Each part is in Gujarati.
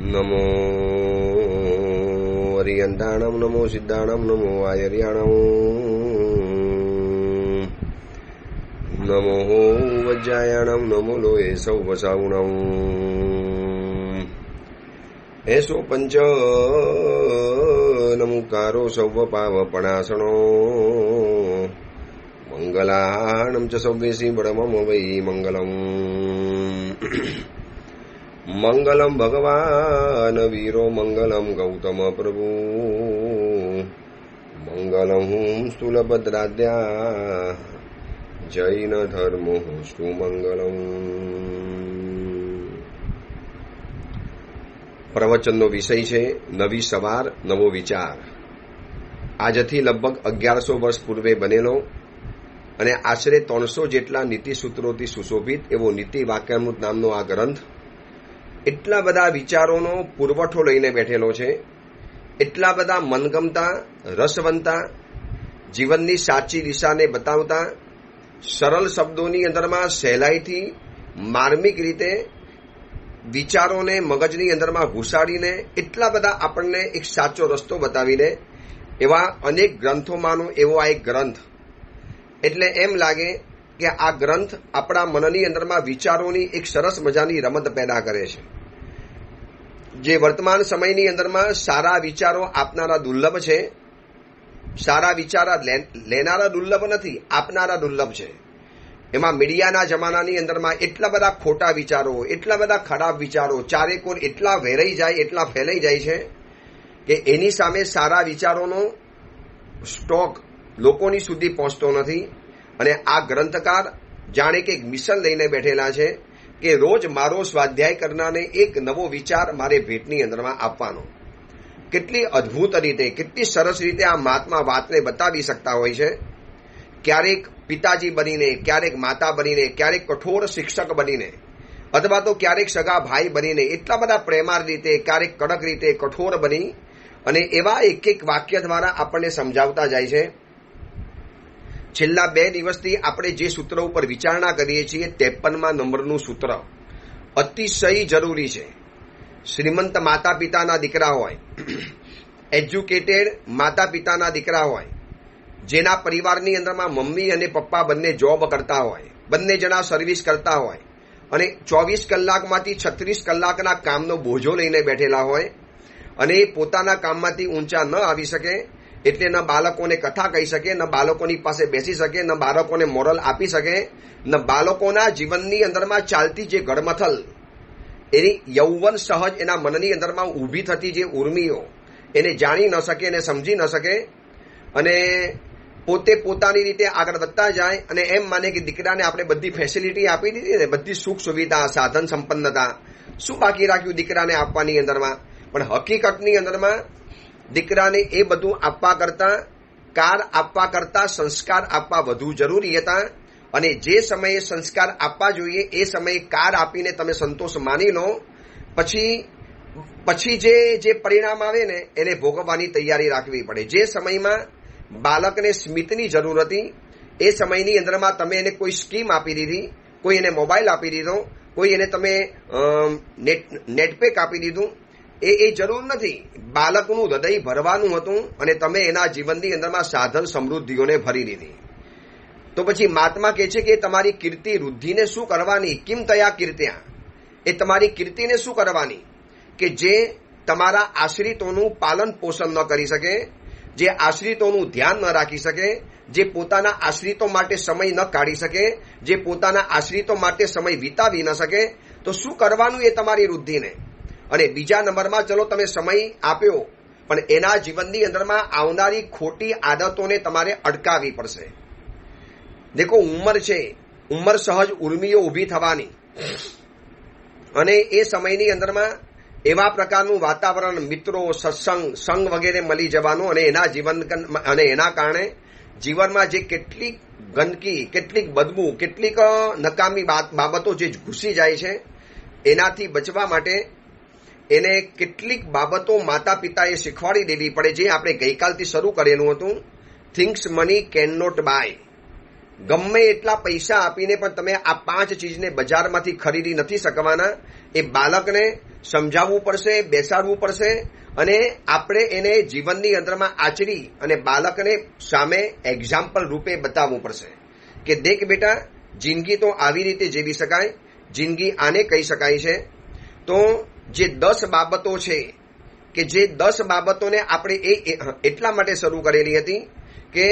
નમો અરિયંતાણમ, નમો સિદ્ધાણમ, નમો આયર્યાણમ, નમો વજ્જાયાણમ, નમો લોહે સૌ વસાવણમ, એસો પંચ નમુકારો સૌ પાવપણાસણો, મંગલાણમ ચ સૌવેસી બળમમ વૈ મંગલમ. મંગલમ ભગવાન વીરો, મંગલમ ગૌતમ પ્રભુ, મંગલમ સ્થૂલભદ્રાદ્યા, જૈન ધર્મો સુમંગલમ. પ્રવચનનો વિષય છે નવી સવાર, નવો વિચાર. આજથી લગભગ 1100 વર્ષ પૂર્વે બનેલો અને આશરે 300 જેટલા નીતિસૂત્રોથી સુશોભિત એવો નીતિ વાક્યામૃત નામનો આ ગ્રંથ એટલા બધા વિચારોનો પુરવઠો લઈને બેઠેલો છે, એટલા બધા મનગમતા, રસવંતા, જીવનની સાચી દિશાને બતાવતા, સરળ શબ્દોની અંદરમાં સહેલાઈથી માર્મિક રીતે વિચારોને મગજની અંદરમાં ઘુસાડીને એટલા બધા આપણને એક સાચો રસ્તો બતાવીને એવા અનેક ગ્રંથોમાંનો એવો આ એક ગ્રંથ. એટલે એમ લાગે કે આ ગ્રંથ આપણા મનની અંદરમાં વિચારોની એક સરસ મજાની રમત પેદા કરે છે. જે વર્તમાન સમયની અંદરમાં સારા વિચારો આપનારા દુર્લભ છે, સારા વિચાર લેનારા દુર્લભ નથી, આપનારા દુર્લભ છે. એમાં મીડિયાના જમાનાની અંદરમાં એટલા બધા ખોટા વિચારો, એટલા બધા ખરાબ વિચારો ચારેકોર એટલા વેરાઈ જાય, એટલા ફેલાઈ જાય છે કે એની સામે સારા વિચારોનો સ્ટોક લોકોની સુધી પહોંચતો નથી. અને આ ગ્રંથકાર જાણે કે એક મિશન લઈને બેઠેલા છે કે રોજ મારો સ્વાધ્યાય કરનારને એક નવો વિચાર મારે ભેટની અંદરમાં આપવાનો. કેટલી અદ્ભુત રીતે, કેટલી સરસ રીતે આ મહાત્મા વાતને બતાવી શકતા હોય છે. ક્યારેક પિતાજી બનીને, ક્યારેક માતા બનીને, ક્યારેક કઠોર શિક્ષક બનીને, અથવા તો ક્યારેક સગા ભાઈ બનીને, એટલા બધા પ્રેમાળ રીતે, ક્યારેક કડક રીતે, કઠોર બની અને એવા એક એક વાક્ય દ્વારા આપણને સમજાવતા જાય છે. છેલ્લા 2 દિવસથી આપણે જે સૂત્ર ઉપર વિચારણા કરીએ છીએ 53મા નંબરનું સૂત્ર અતિશય જરૂરી છે. શ્રીમંત માતા પિતાના દીકરા હોય, એજ્યુકેટેડ માતા પિતાના દીકરા હોય, જેના પરિવારની અંદરમાં મમ્મી અને પપ્પા બંને જોબ કરતા હોય, બંને જણા સર્વિસ કરતા હોય અને 24 કલાકમાંથી 36 કલાકના કામનો બોજો લઈને બેઠેલા હોય અને પોતાના કામમાંથી ઊંચા ન આવી શકે એટલે ન બાળકોને કથા કહી શકે, ન બાળકોની પાસે બેસી શકે, ન બાળકોને મોરલ આપી શકે, ન બાળકોના જીવનની અંદરમાં ચાલતી જે ગડમથલ, એની યૌવન સહજ એના મનની અંદરમાં ઊભી થતી જે ઉર્મિઓ એને જાણી ન શકે, એને સમજી ન શકે અને પોતે પોતાની રીતે આગળ વધતા જાય અને એમ માને કે દીકરાને આપણે બધી ફેસિલિટી આપી દીધી ને, બધી સુખ સુવિધા, સાધન સંપન્નતા, શું બાકી રાખ્યું દીકરાને આપવાની અંદરમાં. પણ હકીકતની અંદરમાં દીકરાને એ બધું આપવા કરતાં, કાર આપવા કરતાં સંસ્કાર આપવા વધુ જરૂરી હતા. અને જે સમયે સંસ્કાર આપવા જોઈએ એ સમયે કાર આપીને તમે સંતોષ માની લો, પછી જે પરિણામ આવે ને એને ભોગવવાની તૈયારી રાખવી પડે. જે સમયમાં બાળકને સ્મિતની જરૂર હતી એ સમયની અંદરમાં તમે એને કોઈ સ્કીમ આપી દીધી, કોઈ એને મોબાઈલ આપી દીધો, કોઈ એને તમે નેટપેક આપી દીધું, એ જરૂર નથી. બાળકનું હૃદય ભરવાનું હતું અને તમે એના જીવનની અંદરમાં સાધન સમૃદ્ધિઓને ભરી દીધી. તો પછી મહાત્મા કહે છે કે તમારી કીર્તિ વૃદ્ધિને શું કરવાની, કિમ તયા કીર્ત્યા, એ તમારી કીર્તિને શું કરવાની કે જે તમારા આશ્રિતોનું પાલન પોષણ ન કરી શકે, જે આશ્રિતોનું ધ્યાન ન રાખી શકે, જે પોતાના આશ્રિતો માટે સમય ન કાઢી શકે, જે પોતાના આશ્રિતો માટે સમય વિતાવી ન શકે, તો શું કરવાનું એ તમારી વૃદ્ધિને. અને બીજા નંબરમાં ચલો તમે સમય આપ્યો પણ એના જીવનની અંદરમાં આવનારી ખોટી આદતોને તમારે અટકાવવી પડશે. દેખો, ઉંમર છે, ઉંમર સહજ ઉર્મિઓ ઊભી થવાની અને એ સમયની અંદરમાં એવા પ્રકારનું વાતાવરણ, મિત્રો, સત્સંગ, સંગ વગેરે મળી જવાનું અને એના જીવન અને એના કારણે જીવનમાં જે કેટલીક ગંદકી, કેટલીક બદબુ, કેટલીક નકામી બાબતો જે ઘૂસી જાય છે એનાથી બચવા માટે એને કેટલીક બાબતો માતા પિતાએ શીખવાડી દેવી પડે. જે આપણે ગઈકાલથી શરૂ કરેલું હતું, things money can not buy. ગમે એટલા પૈસા આપીને પણ તમે આ 5 ચીજને બજારમાંથી ખરીદી નથી શકવાના. એ બાળકને સમજાવવું પડશે, બેસાડવું પડશે અને આપણે એને જીવનની અંદરમાં આચરી અને બાળકને સામે એક્ઝામ્પલ રૂપે બતાવવું પડશે કે દેખ બેટા, જિંદગી તો આવી રીતે જીવી શકાય, જિંદગી આને કહી શકાય છે. તો જે 10 બાબતો છે કે જે 10 બાબતોને આપણે એટલા માટે શરૂ કરેલી હતી કે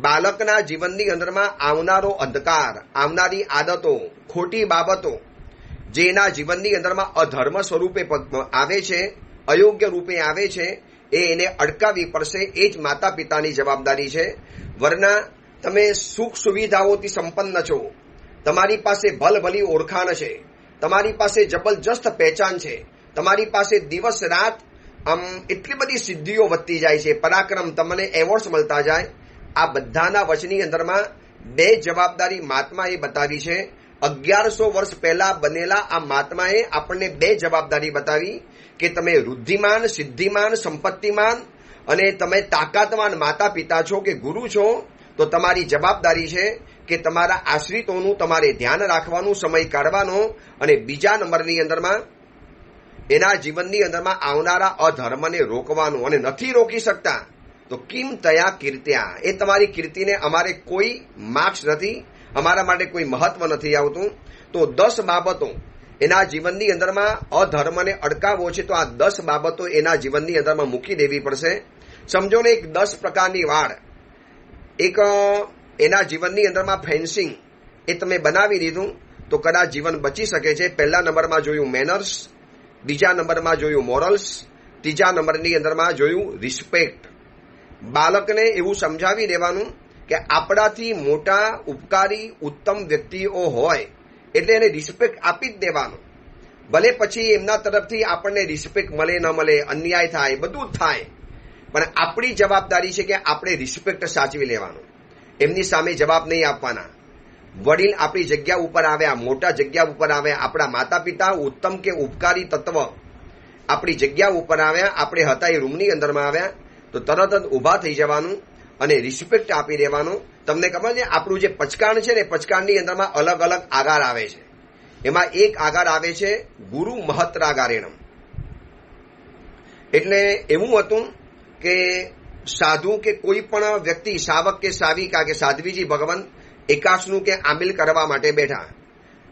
બાળકના જીવનની અંદરમાં આવનારો અંધકાર, આવનારી આદતો, ખોટી બાબતો જે એના જીવનની અંદરમાં અધર્મ સ્વરૂપે આવે છે, અયોગ્ય રૂપે આવે છે, એને અટકાવવી પડશે. એ જ માતા પિતાની જવાબદારી છે. વરના તમે સુખ સુવિધાઓથી સંપન્ન છો, તમારી પાસે ભલભલી ઓળખાણ છે, તમારી પાસે જબરજસ્ત પહેચાન છે, તમારી પાસે દિવસ રાત એટલી બધી સિદ્ધિઓ વધતી જાય છે, પરાક્રમ, તમને એવોર્ડ્સ મળતા જાય. આ બધાના વચની અંદરમાં 2 જવાબદારી મહાત્માએ બતાવી છે. 1100 વર્ષ પહેલા બનેલા આ મહાત્માએ આપણને 2 જવાબદારી બતાવી કે તમે વૃદ્ધિમાન, સિદ્ધિમાન, સંપત્તિમાન અને તમે તાકાતવાન માતા પિતા છો કે ગુરુ છો, તો તમારી જવાબદારી છે કે તમારા આશ્રિતોનું તમારે ધ્યાન રાખવાનું, સમય કાઢવાનો અને બીજા નંબરની અંદરમાં એના જીવનની અંદરમાં આવનારા અધર્મને રોકવાનું. અને નથી રોકી શકતા તો કિમ તયા કીર્ત્યા, એ તમારી કીર્તિને અમારે કોઈ માર્ક્સ નથી, અમારા માટે કોઈ મહત્વ નથી આવતું. તો 10 બાબતો એના જીવનની અંદરમાં અધર્મને અટકાવવો છે, તો આ 10 બાબતો એના જીવનની અંદરમાં મૂકી દેવી પડશે. સમજો ને, એક 10 પ્રકારની વાડ, એક એના જીવનની અંદરમાં ફેન્સિંગ એ તમે બનાવી દીધું તો કદાચ જીવન બચી શકે છે. પહેલા નંબરમાં જોયું મેનર્સ, બીજા નંબરમાં જોયું મોરલ્સ, ત્રીજા નંબરની અંદરમાં જોયું રિસ્પેક્ટ. બાળકને એવું સમજાવી દેવાનું કે આપણાથી મોટા, ઉપકારી, ઉત્તમ વ્યક્તિઓ હોય એટલે એને રિસ્પેક્ટ આપી જ દેવાનું. ભલે પછી એમના તરફથી આપણને રિસ્પેક્ટ મળે ન મળે, અન્યાય થાય, બધું જ થાય, પણ આપણી જવાબદારી છે કે આપણે રિસ્પેક્ટ સાચવી લેવાનું, એમની સામે જવાબ નહીં આપવાના. વડીલ આપણી જગ્યા ઉપર આવ્યા, મોટા જગ્યા ઉપર આવ્યા, આપણા માતા પિતા ઉત્તમ કે ઉપકારી તત્વ આપણી જગ્યા ઉપર આવ્યા, આપણે હતા એ રૂમની અંદરમાં આવ્યા તો તરત જ ઊભા થઈ જવાનું અને રિસ્પેક્ટ આપી દેવાનું. તમને ખબર છે, આપણું જે પચકાણ છે ને, પચકાણની અંદરમાં અલગ અલગ આગાર આવે છે. એમાં એક આગાર આવે છે ગુરુ મહત્રાગારેણમ. એટલે એવું હતું કે સાધુ કે કોઈ પણ વ્યક્તિ, શાવક કે શાવિકા કે સાધ્વીજી ભગવાન એકાશનું કે આમિલ કરવા માટે બેઠા,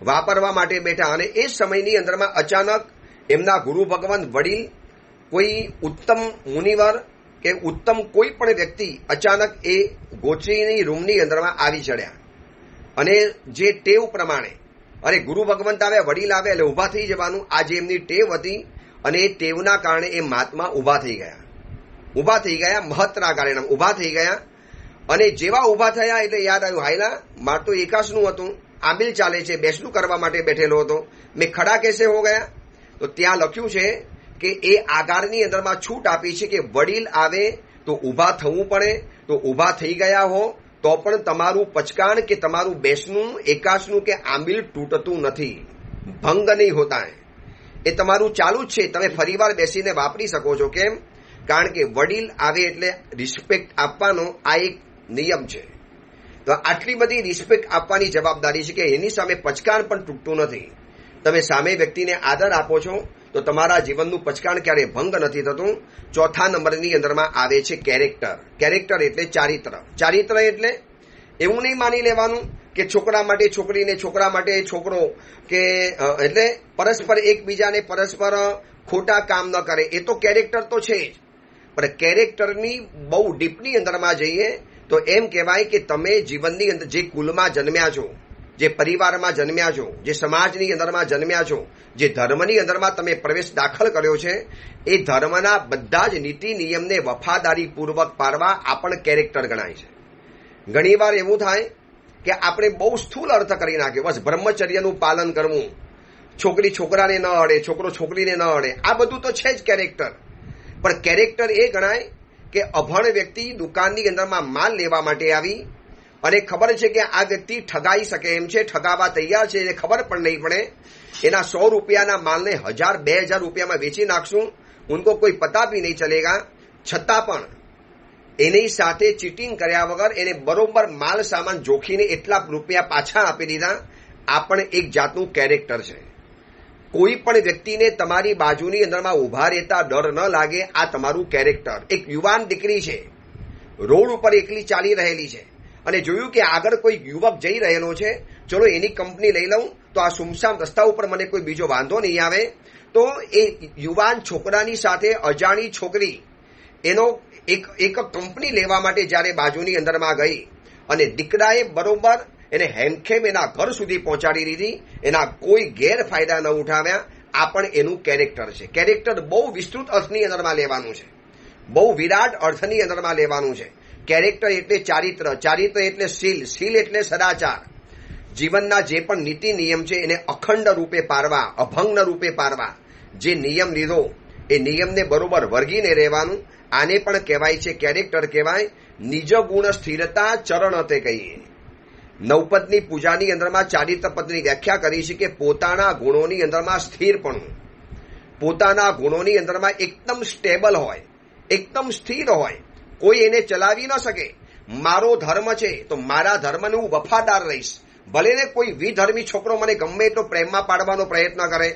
વાપરવા માટે બેઠા. અને એ સમયની અંદરમાં અચાનક એમના ગુરુ ભગવાન, વડીલ, કોઈ ઉત્તમ મુનિવર કે ઉત્તમ કોઈ પણ વ્યક્તિ અચાનક એ ગોચરીની રૂમની અંદરમાં આવી ચડ્યા. અને જે ટેવ પ્રમાણે, અરે ગુરુ ભગવંત આવ્યા, વડીલ આવ્યા એટલે ઊભા થઈ જવાનું, આ જે એમની ટેવ હતી, અને એ ટેવના કારણે એ મહાત્મા ઊભા થઈ ગયા, મહત્રાગારેણમ ઊભા થઈ ગયા. અને જેવા ઊભા થયા એટલે યાદ આવ્યું, હાયલા, માર તો એકાશનું હતું, આમિલ ચાલે છે, બેસણું કરવા માટે બેઠેલો હતો, મેં ખડા કેસે હો ગયા. તો ત્યાં લખ્યું છે કે એ આગારની અંદરમાં છૂટ આપી છે કે વડીલ આવે તો ઊભા થવું પડે. તો ઊભા થઈ ગયા હો તો પણ તમારું પચકાણ કે તમારું બેસનું, એકાશનું કે આમિલ તૂટતું નથી, ભંગ નહીં હોતા. એ તમારું ચાલુ જ છે, તમે ફરીવાર બેસીને વાપરી શકો છો. કેમ? કારણ કે વડીલ આવે એટલે રિસ્પેક્ટ આપવાનો આ એક નિયમ છે. તો આટલી બધી રિસ્પેક્ટ આપવાની જવાબદારી છે કે એની સામે પચકાણ પણ તૂટતું નથી. તમે સામે વ્યક્તિને આદર આપો છો તો તમારા જીવનનું પચકાણ ક્યારે ભંગ નથી થતું. ચોથા નંબરની અંદરમાં આવે છે કેરેક્ટર. કેરેક્ટર એટલે ચારિત્ર. ચારિત્ર એટલે એવું નહીં માની લેવાનું કે છોકરા માટે છોકરીને, છોકરા માટે છોકરો, કે એટલે પરસ્પર એકબીજાને પરસ્પર ખોટા કામ ન કરે. એ તો કેરેક્ટર તો છે જ, પણ કેરેક્ટરની બહુ ડીપની અંદરમાં જઈએ તો એમ કહેવાય કે તમે જીવનની અંદર જે કુલમાં જન્મ્યા છો, જે પરિવારમાં જન્મ્યા છો, જે સમાજની અંદરમાં જન્મ્યા છો, જે ધર્મની અંદરમાં તમે પ્રવેશ દાખલ કર્યો છે, એ ધર્મના બધા જ નીતિ નિયમને વફાદારીપૂર્વક પાળવા આ પણ કેરેક્ટર ગણાય છે. ઘણીવાર એવું થાય કે આપણે બહુ સ્થૂળ અર્થ કરી નાખ્યો, બસ બ્રહ્મચર્યનું પાલન કરવું, છોકરી છોકરાને ન અડે, છોકરો છોકરીને ન અડે, આ બધું તો છે જ કેરેક્ટર. પણ કેરેક્ટર એ ગણાય કે અભણ વ્યક્તિ દુકાનની અંદરમાં માલ લેવા માટે આવી અને ખબર છે કે આ વ્યક્તિ ઠગાઈ શકે એમ છે, ઠગાવા તૈયાર છે, એને ખબર પણ નહીં પડે, એના 100 રૂપિયાના માલને 1000-2000 રૂપિયામાં વેચી નાખશું, ઉनको કોઈ પતા ભી નહીં ચલેગા, છતાં પણ એની સાથે ચીટિંગ કર્યા વગર એને બરોબર માલ સામાન જોખીને એટલા રૂપિયા પાછા આપી દીધા. આ પણ એક જાતનું કેરેક્ટર છે. કોઈ પણ વ્યક્તિને તમારી બાજુની અંદરમાં ઉભા રહેતા ડર ન લાગે, આ તમારું કેરેક્ટર. એક યુવાન દીકરી છે, રોડ ઉપર એકલી ચાલી રહેલી છે અને જોયું કે આગળ કોઈ યુવક જઈ રહેલો છે, ચલો એની કંપની લઈ લઉં તો આ સુમસામ રસ્તા ઉપર મને કોઈ બીજો વાંધો નહીં આવે. તો એ યુવાન છોકરાની સાથે અજાણી છોકરી એનો એક કંપની લેવા માટે જ્યારે બાજુની અંદરમાં ગઈ અને દીકરાએ બરોબર એને હેમખેમ એના ઘર સુધી પહોંચાડી દીધી, એના કોઈ ગેરફાયદા ન ઉઠાવ્યા. આ પણ એનું કેરેક્ટર છે. કેરેક્ટર બહુ વિસ્તૃત અર્થની અંદરમાં લેવાનું છે, બહુ વિરાટ અર્થની અંદરમાં લેવાનું છે. કેરેક્ટર એટલે ચારિત્ર, ચારિત્ર એટલે શીલ, શીલ એટલે સદાચાર. જીવનના જે પણ નીતિ નિયમ છે એને અખંડ રૂપે પાળવા, અભંગ રૂપે પાળવા. જે નિયમ લીધો એ નિયમને બરોબર વર્ગીને રહેવાનું. આને પણ કહેવાય છે કેરેક્ટર કહેવાય. નિજ ગુણ સ્થિરતા ચરણ તે કહીએ. નવપદની પૂજાની અંદરમાં ચારિત્ર પદની વ્યાખ્યા કરી છે કે પોતાના ગુણોની અંદરમાં સ્થિરપણું, પોતાના ગુણોની અંદરમાં એકદમ સ્ટેબલ હોય, એકદમ સ્થિર હોય, કોઈ એને ચલાવી ન શકે. મારો ધર્મ છે તો મારા ધર્મને હું વફાદાર રહીશ, ભલે ને કોઈ વિધર્મી છોકરો મને ગમે એટલો પ્રેમમાં પાડવાનો પ્રયત્ન કરે.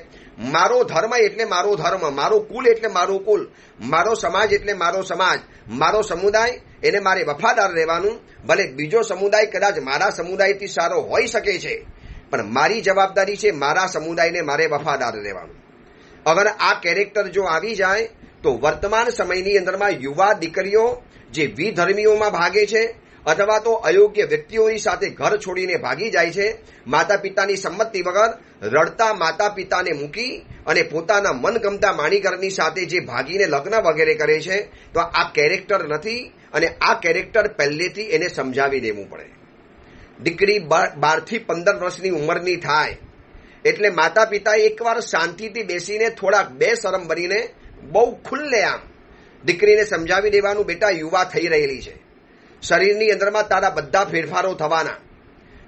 મારો ધર્મ એટલે મારો ધર્મ, મારો કુલ એટલે મારું કુલ, મારો સમાજ એટલે મારો સમાજ, મારો સમુદાય એને મારે વફાદાર રહેવાનું. ભલે બીજો સમુદાય કદાચ મારા સમુદાયથી સારો હોઈ શકે છે, પણ મારી જવાબદારી છે મારા સમુદાયને મારે વફાદાર રહેવાનું. અગર આ કેરેક્ટર જો આવી જાય તો વર્તમાન સમયની અંદરમાં યુવા દીકરીઓ જે વિધર્મીઓમાં ભાગે છે અથવા તો અયોગ્ય વ્યક્તિઓની સાથે ઘર છોડીને ભાગી જાય છે, માતા પિતાની સંમતિ વગર રડતા માતા પિતાને મૂકી અને પોતાના મનગમતા માણીકરની સાથે જે ભાગીને લગ્ન વગેરે કરે છે, તો આ કેરેક્ટર નથી. અને આ કેરેક્ટર પહેલેથી એને સમજાવી દેવું પડે. દીકરી 12 થી 15 વર્ષની ઉંમરની થાય એટલે માતા પિતાએ એકવાર શાંતિથી બેસીને થોડાક બેશરમ બનીને બહુ ખુલ્લેઆમ દીકરીને સમજાવી દેવાનું, બેટા યુવા થઈ રહેલી છે, શરીરની અંદરમાં તારા બધા ફેરફારો થવાના,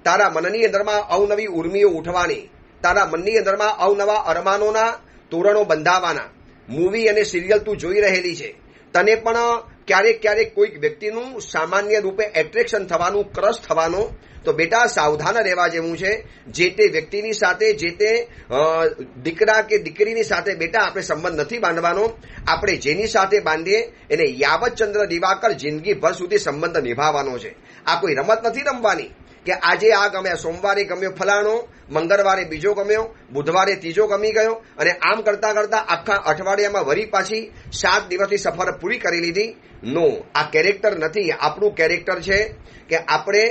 તારા મનની અંદરમાં અવનવી ઉર્મિઓ ઉઠવાની, તારા મનની અંદરમાં અવનવા અરમાનોના તોરણો બંધાવાના. મૂવી અને સિરિયલ તું જોઈ રહેલી છે, તને પણ ક્યારેક ક્યારેક કોઈક વ્યક્તિનું સામાન્ય રૂપે એટ્રેક્શન થવાનું, ક્રશ થવાનું. તો બેટા સાવધાન રહેવા જેવું છે. જે તે વ્યક્તિની સાથે, જે તે દીકરા કે દીકરીની સાથે બેટા આપણે સંબંધ નથી બાંધવાનો. આપણે જેની સાથે બાંધીએ એને યાવતચંદ્ર દિવાકર જિંદગીભર સુધી સંબંધ નિભાવવાનો છે. આ કોઈ રમત નથી રમવાની કે આજે આ ગમ્યા, સોમવારે ગમ્યો ફલાણો, મંગળવારે બીજો ગમ્યો, બુધવારે ત્રીજો ગમી ગયો અને આમ કરતા કરતા આખા અઠવાડિયામાં વળી પાછી 7 દિવસની સફર પૂરી કરી લીધી. નો, આ કેરેક્ટર નથી. આપણું કેરેક્ટર છે કે આપણે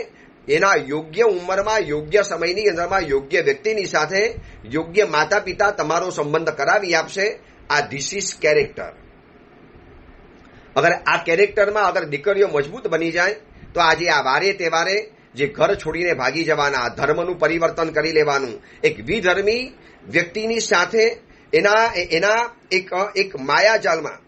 એના યોગ્ય ઉંમરમાં, યોગ્ય સમયની અંદરમાં યોગ્ય વ્યક્તિની સાથે યોગ્ય માતા પિતા તમારો સંબંધ કરાવી આપશે. આ ધીસ ઇઝ કેરેક્ટર. અગર આ કેરેક્ટરમાં અગર દીકરીઓ મજબૂત બની જાય તો આજે આ વારે તહેવારે જે ઘર છોડીને ભાગી જવાના, ધર્મનું પરિવર્તન કરી લેવાનું, એક વિધર્મી વ્યક્તિની સાથે એના એક માયાજાલમાં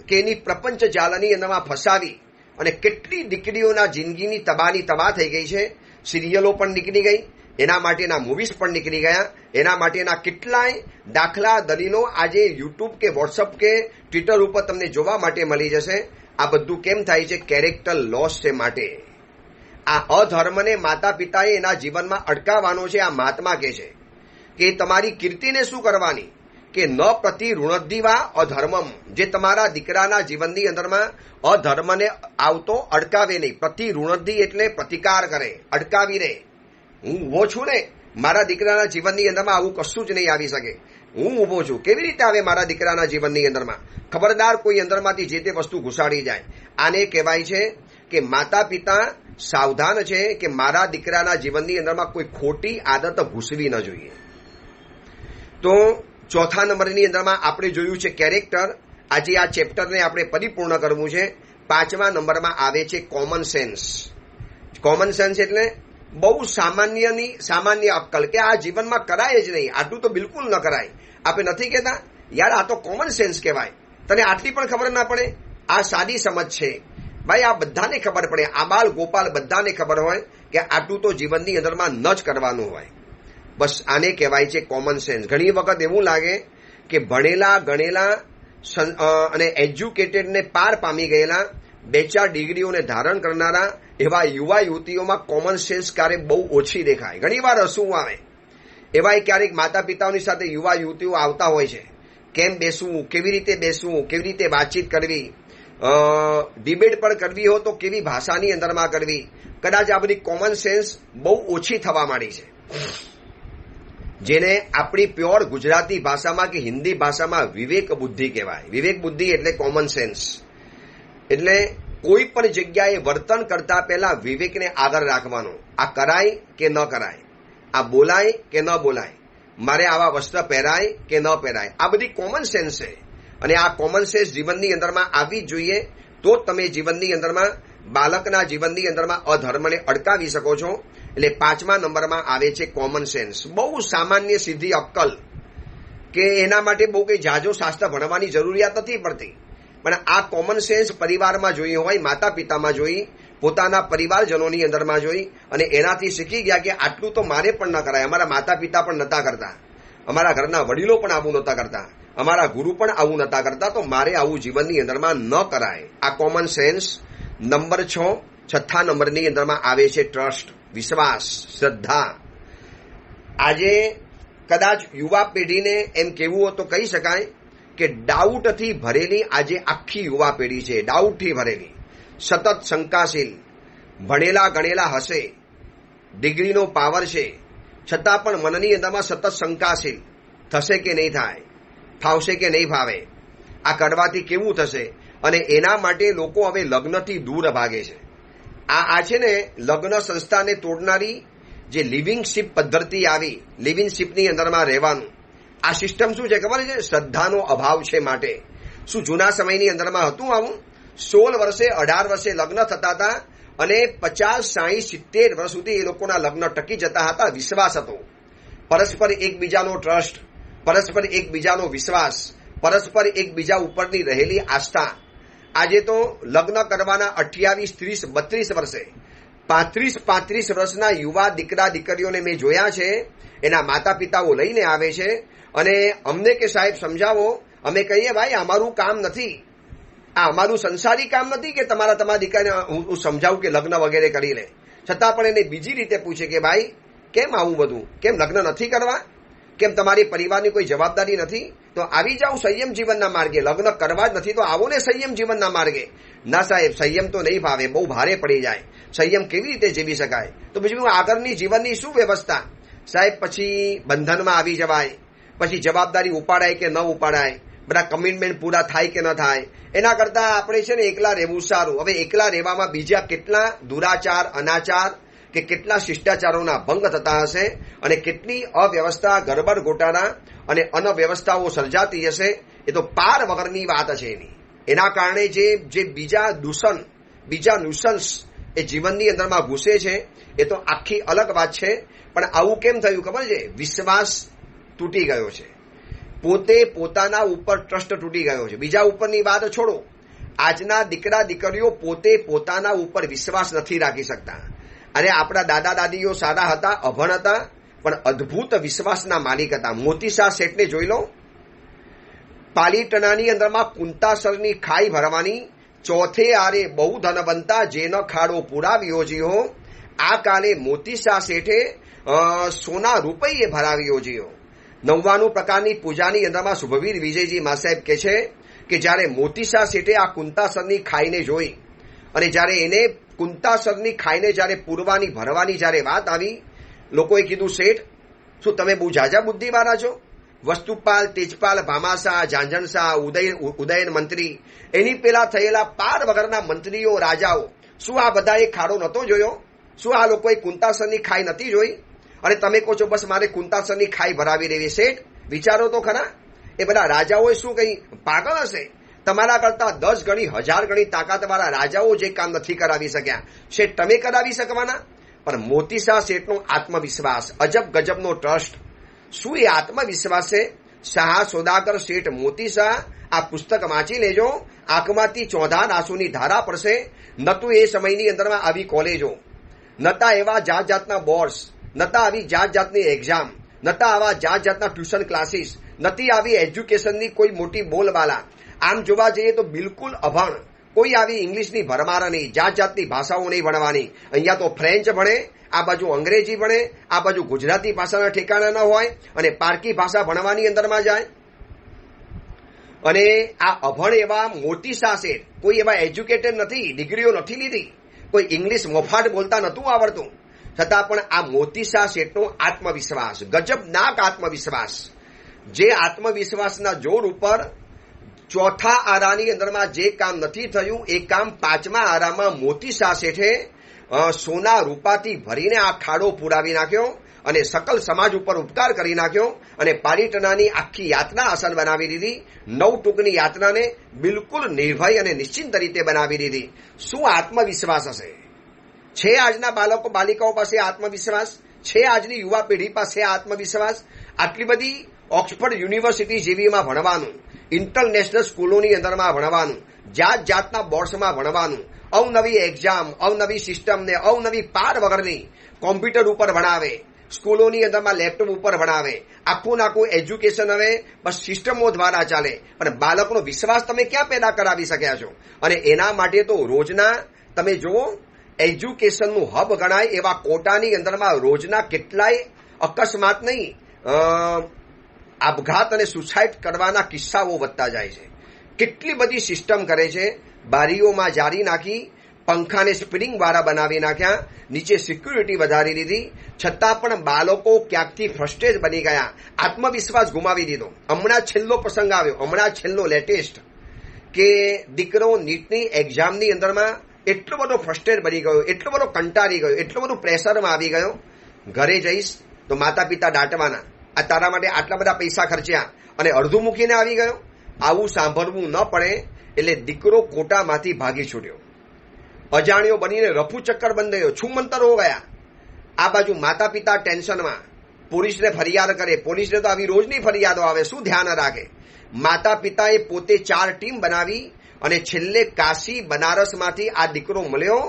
કે એની પ્રપંચ જાલની અંદરમાં ફસાવી અને કેટલી દીકરીઓના જિંદગીની તબાની તબાહ થઈ ગઈ છે. સિરિયલો પણ નીકળી ગઈ, એના માટેના મૂવીઝ પણ નીકળી ગયા, એના માટેના કેટલાય દાખલા દલીલો આજે યુટ્યુબ કે વોટ્સઅપ કે ટ્વિટર ઉપર તમને જોવા માટે મળી જશે. આ બધું કેમ થાય છે? કેરેક્ટર લોસ છે. માટે આ અધર્મને માતા પિતાએ એના જીવનમાં અટકાવવાનો છે. આ મહાત્મા કહે છે કે તમારી કીર્તિને શું કરવાની કે ન પ્રતિ ઋણદ્ધિવા અધર્મમ. જે તમારા દીકરાના જીવનની અંદરમાં અધર્મને આવતો અટકાવે નહીં. પ્રતિ ઋણદ્ધિ એટલે પ્રતિકાર કરે, અટકાવી રહે. હું ઊભો છું ને, મારા દીકરાના જીવનની અંદરમાં આવું કશું જ નહીં આવી શકે. હું ઊભો છું, કેવી રીતે આવે મારા દીકરાના જીવનની અંદરમાં? ખબરદાર કોઈ અંદરમાંથી જે તે વસ્તુ ઘુસાડી જાય. આને કહેવાય છે કે માતા પિતા સાવધાન છે કે મારા દીકરાના જીવનની અંદરમાં કોઈ ખોટી આદત ઘૂસવી ન જોઈએ. તો ચોથા નંબરની અંદરમાં આપણે જોયું છે કેરેક્ટર. આજે આ ચેપ્ટરને આપણે પરિપૂર્ણ કરવું છે. 5મા નંબરમાં આવે છે કોમન સેન્સ. કોમન સેન્સ એટલે બહુ સામાન્ય અક્કલ કે આ જીવનમાં કરાય જ નહીં, આટલું તો બિલકુલ ન કરાય. આપણે નથી કહેતા યાર આ તો કોમન સેન્સ કહેવાય, તને આટલી પણ ખબર ના પડે? આ સાદી સમજ છે ભાઈ, આ બધાને ખબર પડે. આબાલ ગોપાલ બધાને ખબર હોય કે આટલું તો જીવનની અંદરમાં ન જ કરવાનું હોય. બસ આને કહેવાય છે કોમન સેન્સ. ઘણી વખત એવું લાગે કે ભણેલા ગણેલા અને એજ્યુકેટેડને પાર પામી ગયેલા 2-4 ડિગ્રીઓને ધારણ કરનારા એવા યુવા યુવતીઓમાં કોમન સેન્સ કાર્ય બહુ ઓછી દેખાય. ઘણી વાર હસવું આવે. એવાય ક્યારેક માતા પિતાઓની સાથે યુવા યુવતીઓ આવતા હોય છે, કેમ બેસવું, કેવી રીતે વાતચીત કરવી, ડિબેટ પણ કરવી હોય તો કેવી ભાષાની અંદરમાં કરવી. કદાચ આ બધી કોમન સેન્સ બહુ ઓછી થવા માંડી છે, જેને આપણી પ્યોર ગુજરાતી ભાષામાં કે હિન્દી ભાષામાં વિવેક બુદ્ધિ કહેવાય. વિવેક બુદ્ધિ એટલે કોમન સેન્સ. એટલે કોઈ પણ જગ્યાએ વર્તન કરતા પહેલા વિવેકને આગળ રાખવાનો. આ કરાય કે ન કરાય, આ બોલાય કે ન બોલાય, મારે આવા વસ્ત્ર પહેરાય કે ન પહેરાય, આ બધી કોમન સેન્સ છે. અને આ કોમન સેન્સ જીવનની અંદરમાં આવવી જ જોઈએ, તો તમે જીવનની અંદરમાં બાળકના જીવનની અંદરમાં અધર્મને અટકાવી શકો છો. એટલે 5મા નંબરમાં આવે છે કોમન સેન્સ. બહુ સામાન્ય સીધી અક્કલ, કે એના માટે બહુ કંઈ જાજો શાસ્ત્ર ભણવાની જરૂરિયાત નથી પડતી. પણ આ કોમન સેન્સ પરિવારમાં જોઈ હોય, માતા પિતામાં જોઈ, પોતાના પરિવારજનોની અંદરમાં જોઈ, અને એનાથી શીખી ગયા કે આટલું તો મારે પણ ન કરાય. અમારા માતા પિતા પણ નહોતા કરતા, અમારા ઘરના વડીલો પણ આવું નહોતા કરતા, અમારા ગુરુ પણ આવું નહોતા કરતા, તો મારે આવું જીવનની અંદરમાં ન કરાય. આ કોમન સેન્સ. નંબર 6 નંબરની અંદરમાં આવે છે ટ્રસ્ટ, વિશ્વાસ, શ્રદ્ધા. આજે કદાચ યુવા પેઢીને એમ કહેવું હોય તો કહી શકાય કે ડાઉટથી ભરેલી આજે આખી યુવા પેઢી છે. ડાઉટથી ભરેલી, સતત શંકાશીલ, ભણેલા ગણેલા હશે, ડિગ્રીનો પાવર છે, છતાં પણ મનની અંદરમાં સતત શંકાશીલ, થશે કે નહીં થાય, ફાવશે કે નહીં ફાવે, આ કરવાથી કેવું થશે. અને એના માટે લોકો હવે લગ્નથી દૂર ભાગે છે. આ છે ને લગ્ન સંસ્થાને તોડનારી જે લિવિંગ શિપ પદ્ધતિ આવી, લિવિંગ શિપની અંદરમાં રહેવાનું, આ સિસ્ટમ શું છે ખબર છે? શ્રદ્ધાનો અભાવ છે. માટે શું જૂના સમયની અંદરમાં હતું આવું? 16 વર્ષે 18 વર્ષે લગ્ન થતા હતા, અને 50, 60, 70 વર્ષ સુધી એ લોકોના લગ્ન ટકી જતા હતા. વિશ્વાસ હતો, પરસ્પર એકબીજાનો ટ્રસ્ટ, પરસ્પર એકબીજાનો વિશ્વાસ, પરસ્પર એકબીજા ઉપરની રહેલી આસ્થા. આજે તો લગ્ન કરવાના 28, 30, 32 વર્ષે, 35 વર્ષના યુવા દીકરા દીકરીઓને મેં જોયા છે. એના માતા પિતાઓ લઈને આવે છે અને અમને કે સાહેબ સમજાવો. અમે કહીએ ભાઈ અમારું કામ નથી, આ અમારું સંસારી કામ નથી કે તમારા દીકરાને હું સમજાવું કે લગ્ન વગેરે કરી લે. છતાં પણ એને બીજી રીતે પૂછે કે ભાઈ કેમ આવું બધું, કેમ લગ્ન નથી કરવા, કેમ તમારી પરિવારની કોઈ જવાબદારી નથી, તો આવી જાઓ સંયમ જીવનના માર્ગે. લગ્ન કરવા જ નથી તો આવો ને સંયમ જીવનના માર્ગે. ના સાહેબ સંયમ તો નહીં ફાવે, બહુ ભારે પડી જાય, સંયમ કેવી રીતે જીવી શકાય, તો બીજું આગળની જીવનની શું વ્યવસ્થા? સાહેબ પછી બંધનમાં આવી જવાય, પછી જવાબદારી ઉપાડાય કે ન ઉપાડાય, બધા કમિટમેન્ટ પૂરા થાય કે ન થાય. એના કરતાં આપણે છે ને એકલા રહેવું સારું. હવે એકલા રહેવામાં બીજા કેટલા દુરાચાર, અનાચાર કે કેટલા શિષ્ટાચારોના ભંગ થતા હશે, અને કેટલી અવ્યવસ્થા, ગરબડ ગોટાળા અને અનવ્યવસ્થાઓ સર્જાતી હશે, એ તો પાર વગરની વાત છે એની. એના કારણે જે બીજા નુસન્સ એ જીવનની અંદરમાં ઘૂસે છે, એ તો આખી અલગ વાત છે. પણ આવું કેમ થયું ખબર છે? વિશ્વાસ તૂટી ગયો છે, પોતે પોતાના ઉપર ટ્રસ્ટ તૂટી ગયો છે. બીજા ઉપરની વાત છોડો, આજના દીકરા દીકરીઓ પોતે પોતાના ઉપર વિશ્વાસ નથી રાખી શકતા. અને આપણા દાદા દાદીઓ સારા હતા, અભણ હતા, પણ અદ્ભુત વિશ્વાસના માલિક હતા. મોતી શાહ શેઠને જોઈ લો, પાલીટણાની અંદરમાં કુંતાસરની ખાઈ ભરવાની, ચોથે આરે બહુ ધનવંતા જેનો ખાડો પુરાવ્યો જીઓ. આ કાલે મોતી શાહ શેઠે સોના રૂપિયે ભરાવ્યો જીઓ. 99 પ્રકારની પૂજાની અંદરમાં શુભવીર વિજયજી મા સાહેબ કહે છે કે જ્યારે મોતી શાહ શેઠે આ કુંતાસરની ખાઈને જોઈ, અને જ્યારે એને કુંતાસરની ખાઈને જ્યારે પૂરવાની ભરવાની જ્યારે વાત આવી, લોકોએ કીધું શેઠ શું તમે બહુ ઝાઝા બુદ્ધિવાળા છો? વસ્તુપાલ, તેજપાલ, ભામાશાહ, ઝાંઝણશાહ, ઉદયન મંત્રી, એની પેલા થયેલા પાર વગરના મંત્રીઓ, રાજાઓ, શું આ બધાએ ખાડો નહોતો જોયો? શું આ લોકોએ કુંતાસરની ખાઈ નથી જોઈ? અને તમે કહો છો બસ મારે કુંતાસરની ખાઈ ભરાવી દેવી. શેઠ વિચારો તો ખરા, એ બધા રાજાઓએ શું કંઈ પાગલ હશે? તમારા કરતા 10 ગણી 1000 ગણી તાકાતવાળા રાજાઓ જે કામ નથી કરાવી શક્યા, શેઠ તમે કરાવી શકવાના? પણ મોતી શાહ શેઠનો આત્મવિશ્વાસ, અજબ ગજબનો ટ્રસ્ટ. શું એ આત્મવિશ્વાસ છે? શાહ સોદાગર શેઠ મોતી શાહ, આ પુસ્તક વાંચી લેજો, આંખમાંથી ચોધાર આંસુની ધારા પડશે. નતું એ સમયની અંદરમાં આવી કોલેજો, નતા એવા જાત જાતના બોર્ડ્સ, નતા આવી જાત જાતની એક્ઝામ, નતા આવા જાત જાતના ટ્યુશન ક્લાસીસ, નથી આવી એજ્યુકેશનની કોઈ મોટી બોલબાલા. આમ જોવા જઈએ તો બિલકુલ અભણ, કોઈ આવી ઇંગ્લિશની ભરમાર નહીં, જાત જાતની ભાષાઓ નહીં ભણવાની. અહીંયા તો ફ્રેન્ચ ભણે, આ બાજુ અંગ્રેજી ભણે, આ બાજુ ગુજરાતી ભાષાના ઠેકાણા ન હોય અને પારકી ભાષા ભણવાની અંદરમાં જાય. અને આ અભણ એવા મોટી સાસેટ, કોઈ એવા એજ્યુકેટેડ નથી, ડિગ્રીઓ નથી લીધી, કોઈ ઇંગ્લિશ મોફાટ બોલતા નહોતું આવડતું, છતાં પણ આ મોતી શાહ શેઠનો આત્મવિશ્વાસ, ગજબનાક આત્મવિશ્વાસ, જે આત્મવિશ્વાસના જોર ઉપર ચોથા આરાની અંદરમાં જે કામ નથી થયું એ કામ પાંચમા આરામાં મોતી શાહ શેઠે સોના રૂપાથી ભરીને આ ખાડો પુરાવી નાખ્યો અને સકલ સમાજ ઉપર ઉપકાર કરી નાખ્યો અને પાલિતાણાની આખી યાત્રા આસન બનાવી દીધી. 9 ટૂંકની યાત્રાને બિલકુલ નિર્ભય અને નિશ્ચિંત રીતે બનાવી દીધી. શું આત્મવિશ્વાસ હશે? છે આજના બાળકો બાલિકાઓ પાસે આત્મવિશ્વાસ? છે આજની યુવા પેઢી પાસે આત્મવિશ્વાસ? આટલી બધી ઓક્સફર્ડ યુનિવર્સિટી જેવીમાં ભણવાનું, ઇન્ટરનેશનલ સ્કૂલોની અંદરમાં ભણવાનું, જાત જાતના બોર્ડ્સમાં ભણવાનું, અવનવી એક્ઝામ, અવનવી સિસ્ટમ ને અવનવી પાર વગરની કોમ્પ્યુટર ઉપર ભણાવે, સ્કૂલોની અંદરમાં લેપટોપ ઉપર ભણાવે, આખું નાખું એજ્યુકેશન હવે બસ સિસ્ટમો દ્વારા ચાલે. પણ બાળકનો વિશ્વાસ તમે ક્યાં પેદા કરાવી શક્યા છો? અને એના માટે તો રોજના તમે જુઓ, એજ્યુકેશનનું હબ ગણાય એવા કોટાની અંદરમાં રોજના કેટલાય અકસ્માત નહીં, આપઘાત અને સુસાઇડ કરવાના કિસ્સાઓ વધતા જાય છે. કેટલી બધી સિસ્ટમ કરે છે, બારીઓમાં જારી નાખી, પંખાને સ્પ્રિંગ વાળા બનાવી નાખ્યા, નીચે સિક્યુરિટી વધારી દીધી, છતાં પણ બાળકો ક્યાંકથી ફ્રસ્ટ્રેટ બની ગયા, આત્મવિશ્વાસ ગુમાવી દીધો. હમણાં છેલ્લો પ્રસંગ આવ્યો, હમણાં છેલ્લો લેટેસ્ટ, કે દીકરો નીટની એક્ઝામની અંદરમાં એટલો બધો ફ્રસ્ટ્રેટ બની ગયો, એટલો બધો કંટાળી ગયો, એટલો બધો પ્રેશરમાં આવી ગયો, ઘરે જઈશ તો માતા પિતા દાટવાના, આ તારા માટે આટલા બધા પૈસા ખર્ચ્યા અને અડધું મૂકીને આવી ગયો. આવું સાંભળવું ન પડે એટલે દીકરો કોટામાંથી ભાગી છૂટ્યો, અજાણ્યો બનીને રફુ ચક્કર બંધાયો, છુમંતર હો ગયા. આ બાજુ માતા પિતા ટેન્શનમાં, પોલીસને ફરિયાદ કરે, પોલીસને તો આવી રોજની ફરિયાદો આવે, શું ધ્યાન રાખે. માતા પિતાએ પોતે 4 ટીમ બનાવી અને છેલ્લે કાશી બનારસમાંથી આ દીકરો મળ્યો,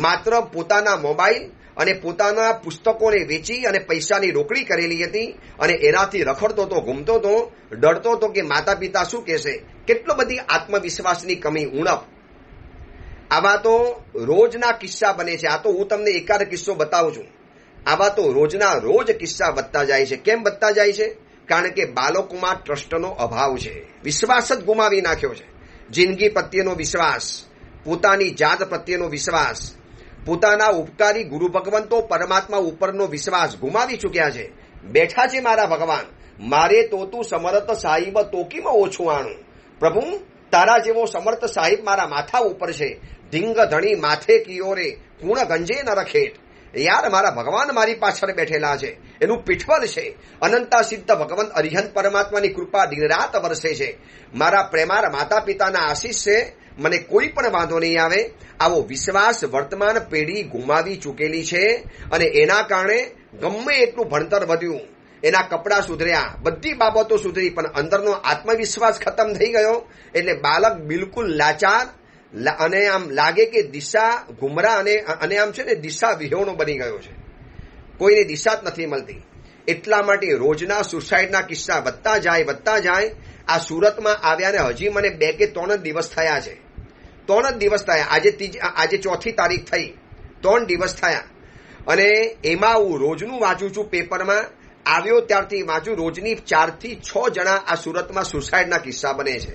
માત્ર પોતાના મોબાઈલ અને પોતાના પુસ્તકોને વેચી અને પૈસાની રોકડી કરેલી હતી અને એનાથી રખડતો તો, ઘૂમતો તો, ડરતો તો કે માતા પિતા શું કહેશે. કેટલો બધી આત્મવિશ્વાસની કમી, ઉણપ. આવા તો રોજના કિસ્સા બને છે. આ તો હું તમને એકાદ કિસ્સો બતાવું છું. આવા તો રોજના રોજ કિસ્સા વધતા જાય છે. કેમ વધતા જાય છે? કારણ કે બાળકોમાં ટ્રસ્ટનો અભાવ છે, વિશ્વાસ જ ગુમાવી નાખ્યો છે. જિંદગી પ્રત્યેનો વિશ્વાસ, પોતાની જાત પ્રત્યેનો વિશ્વાસ, પોતાના ઉપકારી ગુરુ ભગવંતો પરમાત્મા ઉપરનો વિશ્વાસ ગુમાવી ચૂક્યા છે. બેઠા છે મારા ભગવાન, મારે તો તું સમર્થ સાહિબ તોકીમાં ઓછું આણું. પ્રભુ, તારા જેવો સમર્થ સાહિબ મારા માથા ઉપર છે. ધીંગ ધણી માથે કિયોરે પૂર્ણ ગંજે ન રખેટ. યાર, મારા ભગવાન મારી પાછળ બેઠેલા છે, એનું પીઠબળ છે. અનંતા સિદ્ધ ભગવંત અરિહંત પરમાત્માની કૃપા દિન રાત વરસે છે. મારા પ્રેમાર માતા પિતાના આશીષ છે, મને કોઈ પણ વાંધો નહીં આવે. આવો વિશ્વાસ વર્તમાન પેઢી ગુમાવી ચૂકેલી છે અને એના કારણે ગમે એટલું ભણતર વધ્યું, એના કપડાં સુધર્યા, બધી બાબતો સુધરી, પણ અંદરનો આત્મવિશ્વાસ ખતમ થઈ ગયો. એટલે બાળક બિલકુલ લાચાર અને આમ લાગે કે દિશા ગુમરા અને આમ છે ને દિશા વિહોણો બની ગયો છે. કોઈને દિશા જ નથી મળતી. એટલા માટે રોજના સુસાઇડના કિસ્સા વધતા જાય. આ સુરતમાં આવ્યા ને હજી મને 2 કે 3 જ દિવસ થયા છે. 3 જ દિવસ થયા. આજે 4મી તારીખ થઈ, 3 દિવસ થયા. અને એમાં હું રોજનું વાંચું છું પેપરમાં. આવ્યો ત્યારથી વાંચું, રોજની 4 થી 6 જણા આ સુરતમાં સુસાઇડના કિસ્સા બને છે.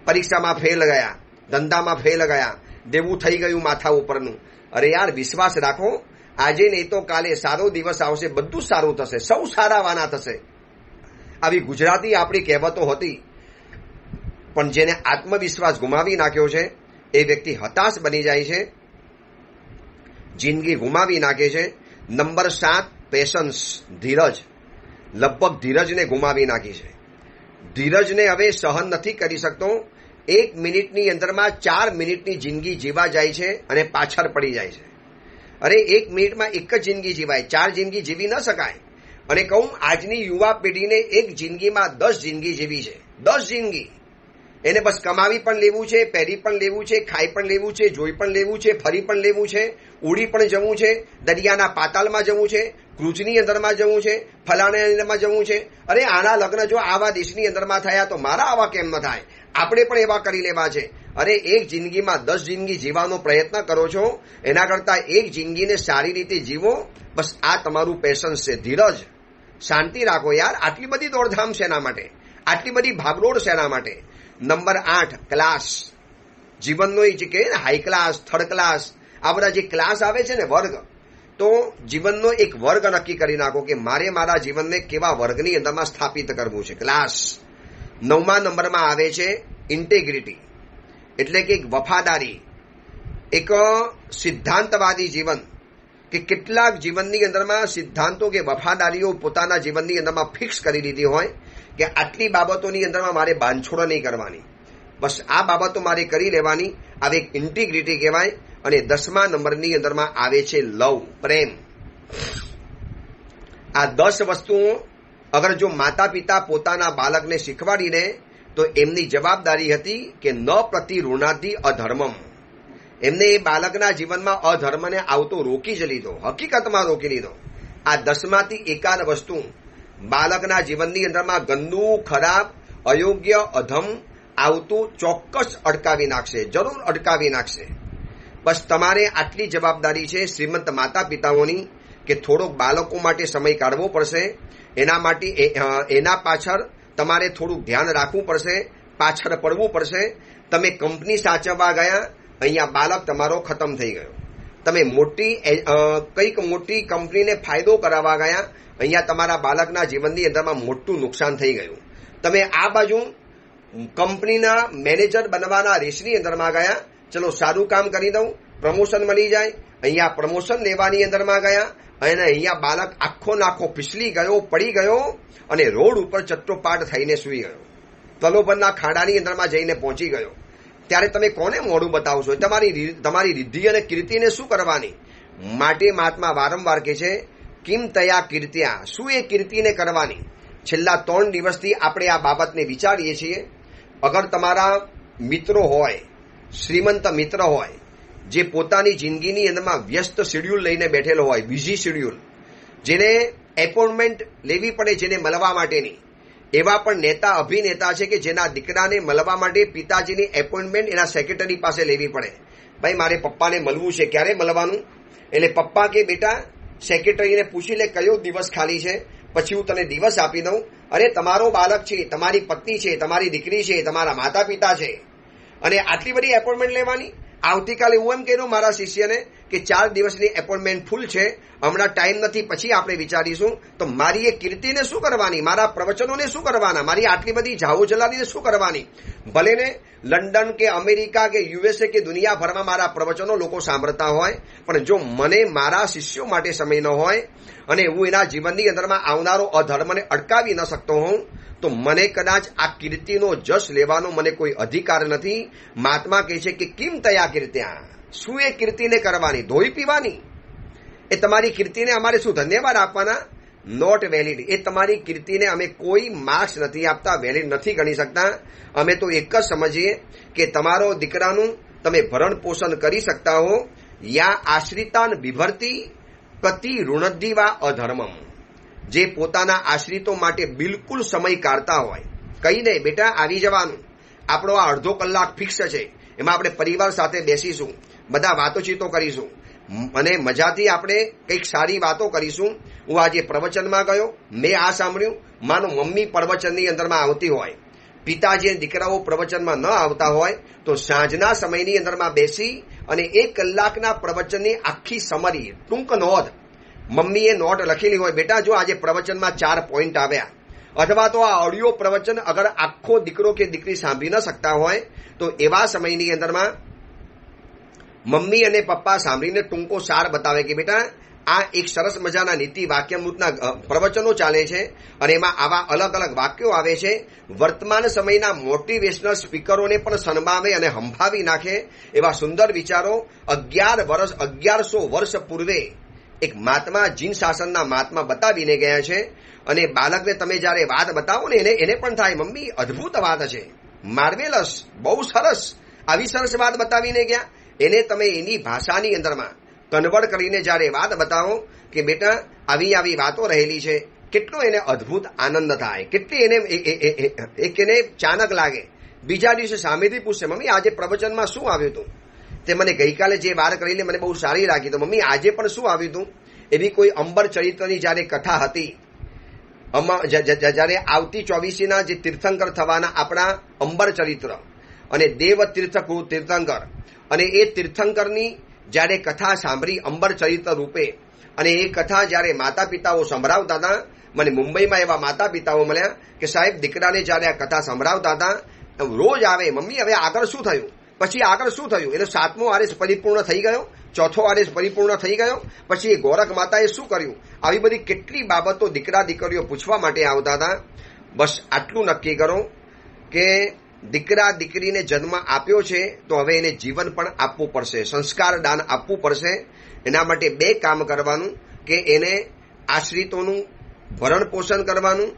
પરીક્ષામાં ફેલ ગયા, ધંધામાં ફેલ ગયા, દેવું થઈ ગયું માથા ઉપરનું. અરે યાર, વિશ્વાસ રાખો, આજે નહીં તો કાલે સારો દિવસ આવશે, બધું સારું થશે, સૌ સારાવાના થશે. આવી ગુજરાતી આપણી કહેવતો હતી. પણ જેને આત્મવિશ્વાસ ગુમાવી નાખ્યો છે એ વ્યક્તિ હતાશ બની જાય છે, જિંદગી ગુમાવી નાખે છે. નંબર 7, પેશન્સ, ધીરજ. લગભગ ધીરજને ગુમાવી નાખી છે. ધીરજને હવે સહન નથી કરી શકતો. 1 મિનિટની અંદરમાં 4 મિનિટની જિંદગી જીવા જાય છે અને પાછળ પડી જાય છે. અરે 1 મિનિટમાં એક જ જિંદગી જીવાય, 4 જિંદગી જીવી ન શકાય. અને કહું, આજની યુવા પેઢીને એક જિંદગીમાં 10 જિંદગી જીવી છે. 10 જિંદગી. એને બસ કમાવી પણ લેવું છે, પહેરી પણ લેવું છે, ખાઈ પણ લેવું છે, જોઈ પણ લેવું છે, ફરી પણ લેવું છે, ઉડી પણ જવું છે, દરિયાના પાતાળમાં જવું છે, ક્રૂઝની અંદરમાં જવું છે, ફલાણા અંદરમાં જવું છે. અરે આના લગ્ન જો આવા દેશની અંદરમાં થયા તો મારા આવા કેમ ન થાય? આપણે પણ એવા કરી લેવા છે. અરે એક જિંદગીમાં 10 જિંદગી જીવવાનો પ્રયત્ન કરો છો, એના કરતાં એક જિંદગીને સારી રીતે જીવો. બસ આ તમારું પેશન છે. ધીરજ, શાંતિ રાખો યાર. આટલી બધી દોડધામ શેના માટે? આટલી બધી ભાગદોડ શેના માટે? Number 8, class. જીવનનો એ જે કહે ને હાઈ ક્લાસ, થર્ડ ક્લાસ, આ બધા જે ક્લાસ આવે છે ને, વર્ગ, તો જીવનનો એક વર્ગ નક્કી કરી નાખો કે મારે મારા જીવનને કેવા વર્ગની અંદરમાં સ્થાપિત કરવું છે. ક્લાસ. 9મા નંબરમાં આવે છે ઇન્ટેગ્રિટી, એટલે કે એક વફાદારી, એક સિદ્ધાંતવાદી જીવન, કે કેટલાક જીવનની અંદરમાં સિદ્ધાંતો કે વફાદારીઓ પોતાના જીવનની અંદરમાં ફિક્સ કરી દીધી હોય કે આટલી બાબતોની અંદરમાં મારે બાંધછોડ નહીં કરવાની, બસ આ બાબતો મારે કરી લેવાની. આવે એક ઇન્ટિગ્રિટી કહેવાય. અને 10મા નંબરની અંદરમાં આવે છે લવ, પ્રેમ. આ 10 વસ્તુઓ અગર જો માતા પિતા પોતાના બાળકને શીખવાડી દે તો એમની જવાબદારી હતી કે ન પ્રતિઋણાતિ અધર્મમ. એમને એ બાળકના જીવનમાં અધર્મને આવતો રોકી જ લીધો, હકીકતમાં રોકી લીધો. આ 10માંથી એકાદ વસ્તુ બાળકના જીવનની અંદરમાં ગંદુ, ખરાબ, અયોગ્ય, અધમ આવતું ચોક્કસ અટકાવી નાખશે, જરૂર અટકાવી નાખશે. બસ તમારે આટલી જવાબદારી છે શ્રીમંત માતા પિતાઓની કે થોડોક બાળકો માટે સમય કાઢવો પડશે. એના માટે એના પાછળ તમારે થોડુંક ધ્યાન રાખવું પડશે, પાછળ પડવું પડશે. તમે કંપની સાચવવા ગયા, અહીંયા બાળક તમારો ખતમ થઈ ગયો. તમે કંઈક મોટી કંપનીને ફાયદો કરાવવા ગયા, અહીંયા તમારા બાળકના જીવનની અંદરમાં મોટું નુકસાન થઈ ગયું. તમે આ બાજુ કંપનીના મેનેજર બનવાના રેસની અંદરમાં ગયા, ચલો સારું કામ કરી દઉં, પ્રમોશન મળી જાય, અહીંયા પ્રમોશન લેવાની અંદરમાં ગયા અને અહીંયા બાળક આખો નાખો ફીસલી ગયો, પડી ગયો અને રોડ ઉપર ચટ્ટોપાટ થઈને સૂઈ ગયો, તલોબરના ખાડાની અંદરમાં જઈને પહોંચી ગયો. ત્યારે તમે કોને મોઢું બતાવશો? તમારી રિદ્ધિ અને કીર્તિને શું કરવાની? માટે મહાત્મા વારંવાર કહે છે કિમ તયા કીર્ત્યા, શું એ કીર્તિને કરવાની? છેલ્લા 3 દિવસથી આપણે આ બાબતને વિચારીએ છીએ. અગર તમારા મિત્રો હોય, શ્રીમંત મિત્ર હોય, જે પોતાની જિંદગીની અંદરમાં વ્યસ્ત શેડ્યુલ લઈને બેઠેલો હોય, બિઝી શેડ્યુલ, જેને એપોઇન્ટમેન્ટ લેવી પડે જેને મળવા માટેની, એવા પણ નેતા અભિનેતા છે કે જેના દીકરાને મળવા માટે પિતાજીની એપોઇન્ટમેન્ટ એના સેક્રેટરી પાસે લેવી પડે. ભાઈ મારે પપ્પાને મળવું છે, ક્યારે મળવાનું? એટલે પપ્પા કે બેટા સેક્રેટરીને પૂછી લે કયો દિવસ ખાલી છે, પછી હું તને દિવસ આપી દઉં. અરે તમારો બાળક છે, તમારી પત્ની છે, તમારી દીકરી છે, તમારા માતા પિતા છે, અને આટલી બધી એપોઇન્ટમેન્ટ લેવાની? આવતીકાલે હું એમ કહ્યું મારા શિષ્યને કે 4 દિવસની એપોઇન્ટમેન્ટ ફૂલ છે, હમણાં ટાઈમ નથી, પછી આપણે વિચારીશું. તો મારી એ કીર્તિને શું કરવાની? મારા પ્રવચનોને શું કરવાના? મારી આટલી બધી જાહો જલાલીને શું કરવાની? ભલે ને લંડન કે અમેરિકા કે યુએસએ કે દુનિયાભરમાં મારા પ્રવચનો લોકો સાંભળતા હોય, પણ જો મને મારા શિષ્યો માટે સમય ન હોય અને હું એના જીવનની અંદરમાં આવનારો અધર્મને અટકાવી ન શકતો હોઉં, તો મને કદાચ આ કીર્તિનો જશ લેવાનો મને કોઈ અધિકાર નથી. મહાત્મા કહે છે કે કિમ તયા કીર્ત્યા, શું એ કીર્તિને કરવાની? ધોઈ પીવાની? એ તમારી કીર્તિને અમારે શું ધન્યવાદ આપવાના? Not valid. એ તમારી કીર્તિને અમે કોઈ માર્ક્સ નથી આપતા, વેલિડ નથી ગણી શકતા. અમે તો એક જ સમજીએ કે તમારો દીકરાનું તમે ભરણ પોષણ કરી શકતા હો. યા આશ્રિતાન વિભરતી પ્રતિ ઋણદ્ધિવા અધર્મમ. જે પોતાના આશ્રિતો માટે બિલકુલ સમય કાઢતા હોય, કહી દે બેટા આવી જવાનું, આપણો આ અડધો કલાક ફિક્સ છે, એમાં આપણે પરિવાર સાથે બેસીશું, બધા વાતોચીતો કરીશું અને મજાથી આપણે કંઈક સારી વાતો કરીશું. હું આજે પ્રવચનમાં ગયો, મેં આ સાંભળ્યું, માનો મમ્મી પ્રવચનની અંદરમાં આવતી હોય, પિતાજી દીકરાઓ પ્રવચનમાં ન આવતા હોય, તો સાંજના સમયની અંદરમાં બેસી અને 1 કલાકના પ્રવચનની આખી સમરી, ટૂંક નોંધ, મમ્મીએ નોટ લખેલી હોય, બેટા જો આજે પ્રવચનમાં 4 પોઈન્ટ આવ્યા, અથવા તો આ ઓડિયો પ્રવચન અગર આખો દીકરો કે દીકરી સાંભળી ન શકતા હોય તો એવા સમયની અંદરમાં મમ્મી અને પપ્પા સાંભળીને ટૂંકો સાર બતાવે કે બેટા આ એક સરસ મજાના નીતિ વાક્યામૃતના પ્રવચનો ચાલે છે અને એમાં આવા અલગ અલગ વાક્યો આવે છે. વર્તમાન સમયના મોટિવેશનલ સ્પીકરોને પણ સન્માવે અને હંભાવી નાખે એવા સુંદર વિચારો 1100 વર્ષ પૂર્વે એક મહાત્મા જીન શાસનના મહાત્મા બતાવીને ગયા છે. અને બાળકને તમે જ્યારે વાત બતાવો ને એને પણ થાય મમ્મી અદ્ભુત વાત છે, માર્વેલસ, બહુ સરસ, આવી સરસ વાત બતાવીને ગયા. એને તમે એની ભાષાની અંદરમાં કન્વર્ટ કરીને જ્યારે વાત બતાવો કે બેટા આવી આવી વાતો રહેલી છે, કેટલો એને અદ્ભુત આનંદ થાય, કેટલી એને ચાનક લાગે બીજા દિવસે સામેથી પૂછશે, મમ્મી આજે પ્રવચનમાં શું આવ્યું હતું? તે મને ગઈકાલે જે વાર કરેલી મને બહુ સારી લાગી, તો મમ્મી આજે પણ શું આવ્યું હતું? એવી કોઈ અંબર ચરિત્રની જ્યારે કથા હતી, જ્યારે આવતી 24ના જે તીર્થંકર થવાના આપણા અંબર ચરિત્ર અને દેવ તીર્થંકર, અને એ તીર્થંકરની જ્યારે કથા સાંભળી અંબર ચરિત્ર રૂપે, અને એ કથા જ્યારે માતા પિતાઓ સંભળાવતા હતા, મને મુંબઈમાં એવા માતા પિતાઓ મળ્યા કે સાહેબ દીકરાને જ્યારે આ કથા સંભળાવતા હતા રોજ આવે, મમ્મી હવે આગળ શું થયું, પછી આગળ શું થયું, એનો 7મો આદેશ પરિપૂર્ણ થઈ ગયો, 4થો આદેશ પરિપૂર્ણ થઈ ગયો, પછી એ ગોરખ માતાએ શું કર્યું, આવી બધી કેટલી બાબતો દીકરા દીકરીઓ પૂછવા માટે આવતા હતા. બસ આટલું નક્કી કરો કે દીકરા દીકરીને જન્મ આપ્યો છે તો હવે એને જીવન પણ આપવું પડશે, સંસ્કાર દાન આપવું પડશે. એના માટે 2 કામ કરવાનું કે એને આશ્રિતોનું ભરણ પોષણ કરવાનું,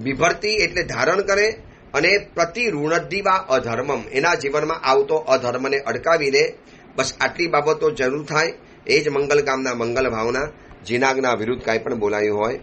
વિભરતી એટલે ધારણ કરે, અને પ્રતિ ઋણદ્ધિવા અધર્મમ, એના જીવનમાં આવતો અધર્મને અટકાવી દે. બસ આટલી બાબતો જરૂર થાય. એ જ મંગલ કામના મંગલ ભાવના. જીનાગના વિરુદ્ધ કાંઈ પણ બોલાયું હોય